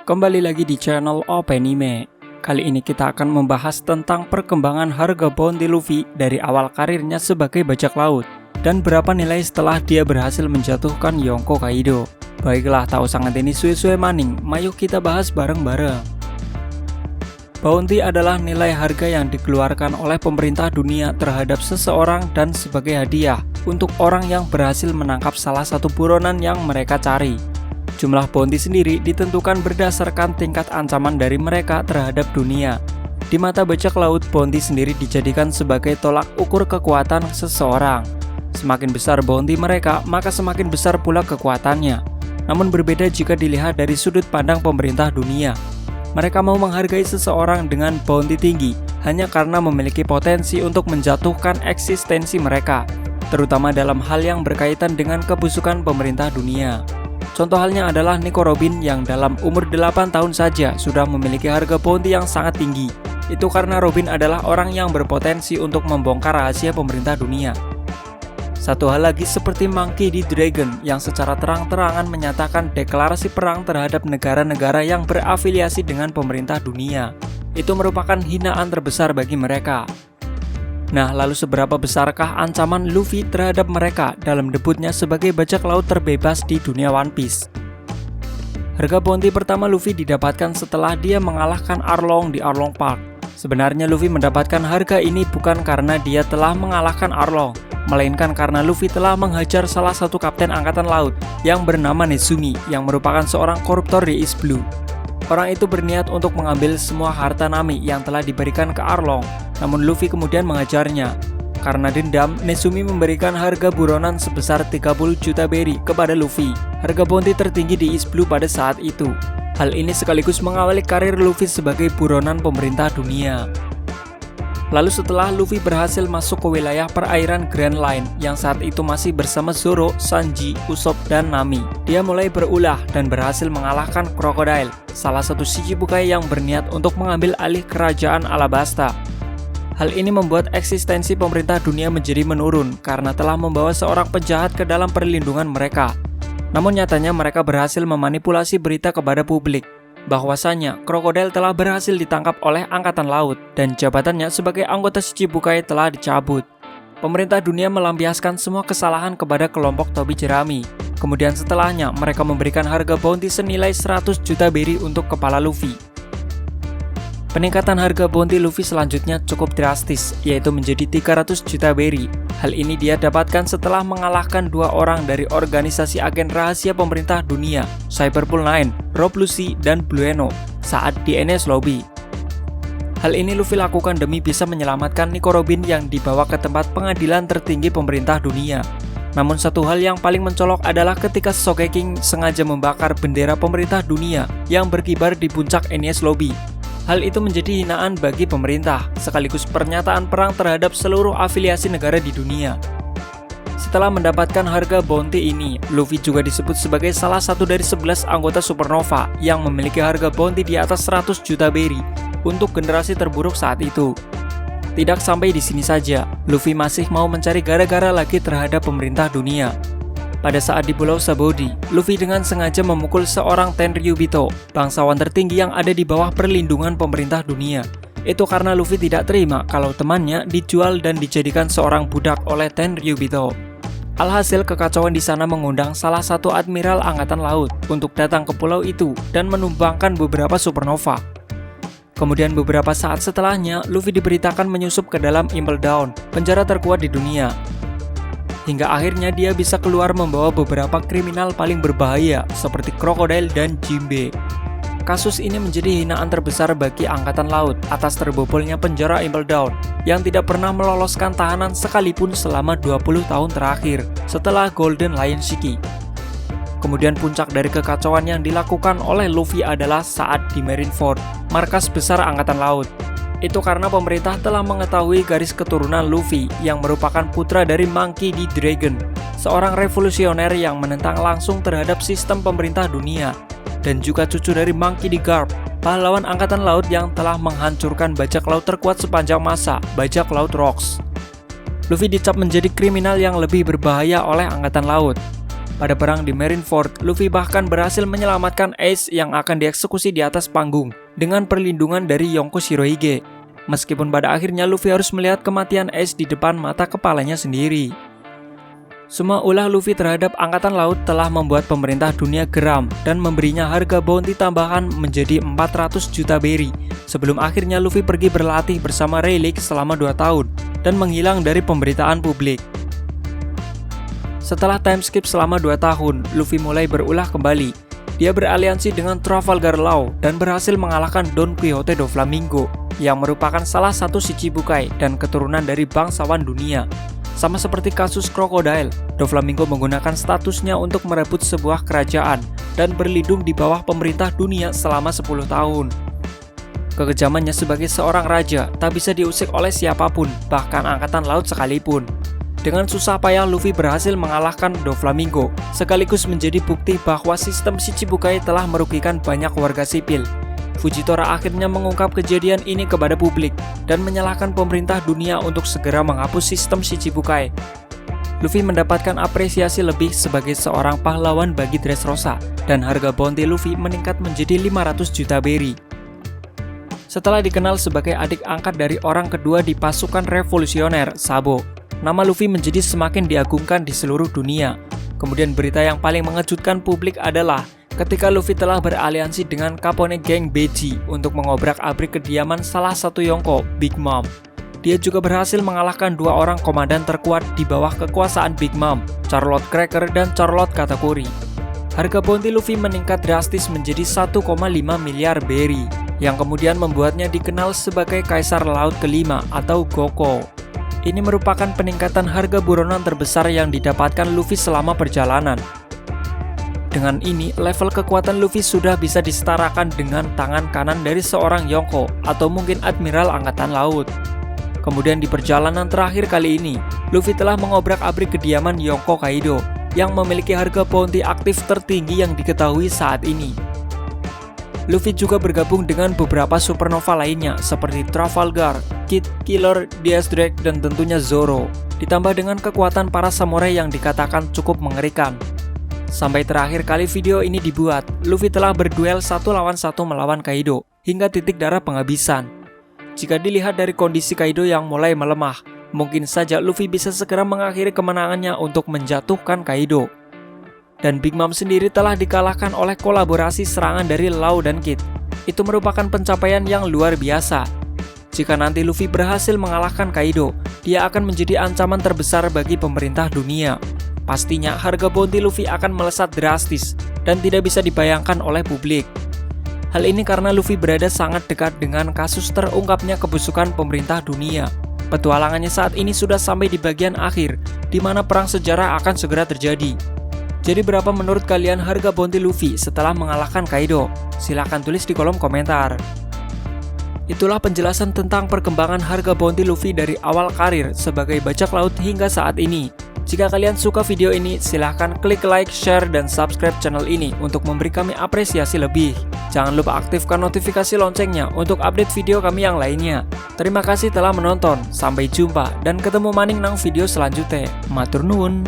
Kembali lagi di channel Openime. Kali ini kita akan membahas tentang perkembangan harga bounty Luffy dari awal karirnya sebagai bajak laut dan berapa nilai setelah dia berhasil menjatuhkan Yonko Kaido. Baiklah, tak usah ngenteni suwe-suwe maning, mayuk kita bahas bareng-bareng. Bounty adalah nilai harga yang dikeluarkan oleh pemerintah dunia terhadap seseorang dan sebagai hadiah untuk orang yang berhasil menangkap salah satu buronan yang mereka cari. Jumlah bounty sendiri ditentukan berdasarkan tingkat ancaman dari mereka terhadap dunia. Di mata bajak laut, bounty sendiri dijadikan sebagai tolak ukur kekuatan seseorang. Semakin besar bounty mereka, maka semakin besar pula kekuatannya. Namun berbeda jika dilihat dari sudut pandang pemerintah dunia. Mereka mau menghargai seseorang dengan bounty tinggi hanya karena memiliki potensi untuk menjatuhkan eksistensi mereka, terutama dalam hal yang berkaitan dengan kebusukan pemerintah dunia. Contoh halnya adalah Nico Robin yang dalam umur 8 tahun saja sudah memiliki harga bounty yang sangat tinggi. Itu karena Robin adalah orang yang berpotensi untuk membongkar rahasia pemerintah dunia. Satu hal lagi seperti Monkey D. Dragon yang secara terang-terangan menyatakan deklarasi perang terhadap negara-negara yang berafiliasi dengan pemerintah dunia. Itu merupakan hinaan terbesar bagi mereka. Nah, lalu seberapa besarkah ancaman Luffy terhadap mereka dalam debutnya sebagai bajak laut terbebas di dunia One Piece? Harga bounty pertama Luffy didapatkan setelah dia mengalahkan Arlong di Arlong Park. Sebenarnya Luffy mendapatkan harga ini bukan karena dia telah mengalahkan Arlong, melainkan karena Luffy telah menghajar salah satu kapten angkatan laut yang bernama Nezumi yang merupakan seorang koruptor di East Blue. Orang itu berniat untuk mengambil semua harta Nami yang telah diberikan ke Arlong, namun Luffy kemudian mengajarnya. Karena dendam, Nezumi memberikan harga buronan sebesar 30 juta berry kepada Luffy, harga bounty tertinggi di East Blue pada saat itu. Hal ini sekaligus mengawali karir Luffy sebagai buronan pemerintah dunia. Lalu setelah Luffy berhasil masuk ke wilayah perairan Grand Line yang saat itu masih bersama Zoro, Sanji, Usopp, dan Nami, dia mulai berulah dan berhasil mengalahkan Crocodile, salah satu Shichibukai yang berniat untuk mengambil alih kerajaan Alabasta. Hal ini membuat eksistensi pemerintah dunia menjadi menurun karena telah membawa seorang penjahat ke dalam perlindungan mereka. Namun nyatanya mereka berhasil memanipulasi berita kepada publik bahwasanya Crocodile telah berhasil ditangkap oleh Angkatan Laut dan jabatannya sebagai anggota Shichibukai telah dicabut. Pemerintah dunia melampiaskan semua kesalahan kepada kelompok Tobi Jerami. Kemudian setelahnya mereka memberikan harga bounty senilai 100 juta berry untuk kepala Luffy. Peningkatan harga bounty Luffy selanjutnya cukup drastis, yaitu menjadi 300 juta berry. Hal ini dia dapatkan setelah mengalahkan dua orang dari organisasi agen rahasia pemerintah dunia, Cyberpool 9, Rob Lucy, dan Blueno, saat di Enies Lobby. Hal ini Luffy lakukan demi bisa menyelamatkan Nico Robin yang dibawa ke tempat pengadilan tertinggi pemerintah dunia. Namun satu hal yang paling mencolok adalah ketika Sogeking sengaja membakar bendera pemerintah dunia yang berkibar di puncak Enies Lobby. Hal itu menjadi hinaan bagi pemerintah, sekaligus pernyataan perang terhadap seluruh afiliasi negara di dunia. Setelah mendapatkan harga bounty ini, Luffy juga disebut sebagai salah satu dari 11 anggota Supernova yang memiliki harga bounty di atas 100 juta berry untuk generasi terburuk saat itu. Tidak sampai di sini saja, Luffy masih mau mencari gara-gara lagi terhadap pemerintah dunia. Pada saat di Pulau Sabaody, Luffy dengan sengaja memukul seorang Tenryubito, bangsawan tertinggi yang ada di bawah perlindungan pemerintah dunia. Itu karena Luffy tidak terima kalau temannya dijual dan dijadikan seorang budak oleh Tenryubito. Alhasil kekacauan di sana mengundang salah satu admiral angkatan laut untuk datang ke pulau itu dan menumbangkan beberapa supernova. Kemudian beberapa saat setelahnya, Luffy diberitakan menyusup ke dalam Impel Down, penjara terkuat di dunia. Hingga akhirnya dia bisa keluar membawa beberapa kriminal paling berbahaya seperti Crocodile dan Jinbe. Kasus ini menjadi hinaan terbesar bagi Angkatan Laut atas terbobolnya penjara Impel Down yang tidak pernah meloloskan tahanan sekalipun selama 20 tahun terakhir setelah Golden Lion Shiki. Kemudian puncak dari kekacauan yang dilakukan oleh Luffy adalah saat di Marineford, markas besar Angkatan Laut. Itu karena pemerintah telah mengetahui garis keturunan Luffy yang merupakan putra dari Monkey D. Dragon, seorang revolusioner yang menentang langsung terhadap sistem pemerintah dunia, dan juga cucu dari Monkey D. Garp, pahlawan angkatan laut yang telah menghancurkan bajak laut terkuat sepanjang masa, bajak laut Rocks. Luffy dicap menjadi kriminal yang lebih berbahaya oleh angkatan laut. Pada perang di Marineford, Luffy bahkan berhasil menyelamatkan Ace yang akan dieksekusi di atas panggung dengan perlindungan dari Yonko Shirohige. Meskipun pada akhirnya Luffy harus melihat kematian Ace di depan mata kepalanya sendiri. Semua ulah Luffy terhadap Angkatan Laut telah membuat pemerintah dunia geram dan memberinya harga bounty tambahan menjadi 400 juta berry sebelum akhirnya Luffy pergi berlatih bersama Rayleigh selama 2 tahun dan menghilang dari pemberitaan publik. Setelah time skip selama 2 tahun, Luffy mulai berulah kembali. Dia beraliansi dengan Trafalgar Law dan berhasil mengalahkan Don Quixote Doflamingo yang merupakan salah satu Shichibukai dan keturunan dari bangsawan dunia. Sama seperti kasus Crocodile, Doflamingo menggunakan statusnya untuk merebut sebuah kerajaan dan berlindung di bawah pemerintah dunia selama 10 tahun. Kekejamannya sebagai seorang raja tak bisa diusik oleh siapapun, bahkan Angkatan Laut sekalipun. Dengan susah payah Luffy berhasil mengalahkan Doflamingo, sekaligus menjadi bukti bahwa sistem Shichibukai telah merugikan banyak warga sipil. Fujitora akhirnya mengungkap kejadian ini kepada publik dan menyalahkan pemerintah dunia untuk segera menghapus sistem Shichibukai. Luffy mendapatkan apresiasi lebih sebagai seorang pahlawan bagi Dressrosa dan harga bounty Luffy meningkat menjadi 500 juta berry. Setelah dikenal sebagai adik angkat dari orang kedua di pasukan revolusioner, Sabo, nama Luffy menjadi semakin diagungkan di seluruh dunia. Kemudian berita yang paling mengejutkan publik adalah ketika Luffy telah beraliansi dengan Capone Geng Beji untuk mengobrak-abrik kediaman salah satu Yonko, Big Mom. Dia juga berhasil mengalahkan 2 orang komandan terkuat di bawah kekuasaan Big Mom, Charlotte Cracker dan Charlotte Katakuri. Harga bounty Luffy meningkat drastis menjadi 1,5 miliar berry, yang kemudian membuatnya dikenal sebagai Kaisar Laut kelima atau Goko. Ini merupakan peningkatan harga buronan terbesar yang didapatkan Luffy selama perjalanan. Dengan ini, level kekuatan Luffy sudah bisa disetarakan dengan tangan kanan dari seorang Yonko atau mungkin Admiral Angkatan Laut. Kemudian di perjalanan terakhir kali ini, Luffy telah mengobrak-abrik kediaman Yonko Kaido yang memiliki harga bounty aktif tertinggi yang diketahui saat ini. Luffy juga bergabung dengan beberapa supernova lainnya seperti Trafalgar, Kid, Killer, DS Drake, dan tentunya Zoro, ditambah dengan kekuatan para samurai yang dikatakan cukup mengerikan. Sampai terakhir kali video ini dibuat, Luffy telah berduel 1 lawan 1 melawan Kaido hingga titik darah penghabisan. Jika dilihat dari kondisi Kaido yang mulai melemah, mungkin saja Luffy bisa segera mengakhiri kemenangannya untuk menjatuhkan Kaido. Dan Big Mom sendiri telah dikalahkan oleh kolaborasi serangan dari Law dan Kid. Itu merupakan pencapaian yang luar biasa. Jika nanti Luffy berhasil mengalahkan Kaido, dia akan menjadi ancaman terbesar bagi pemerintah dunia. Pastinya harga bounty Luffy akan melesat drastis dan tidak bisa dibayangkan oleh publik. Hal ini karena Luffy berada sangat dekat dengan kasus terungkapnya kebusukan pemerintah dunia. Petualangannya saat ini sudah sampai di bagian akhir, di mana perang sejarah akan segera terjadi. Jadi berapa menurut kalian harga bounty Luffy setelah mengalahkan Kaido? Silahkan tulis di kolom komentar. Itulah penjelasan tentang perkembangan harga bounty Luffy dari awal karir sebagai bajak laut hingga saat ini. Jika kalian suka video ini, silahkan klik like, share, dan subscribe channel ini untuk memberi kami apresiasi lebih. Jangan lupa aktifkan notifikasi loncengnya untuk update video kami yang lainnya. Terima kasih telah menonton, sampai jumpa dan ketemu maning nang video selanjutnya. Matur nuwun.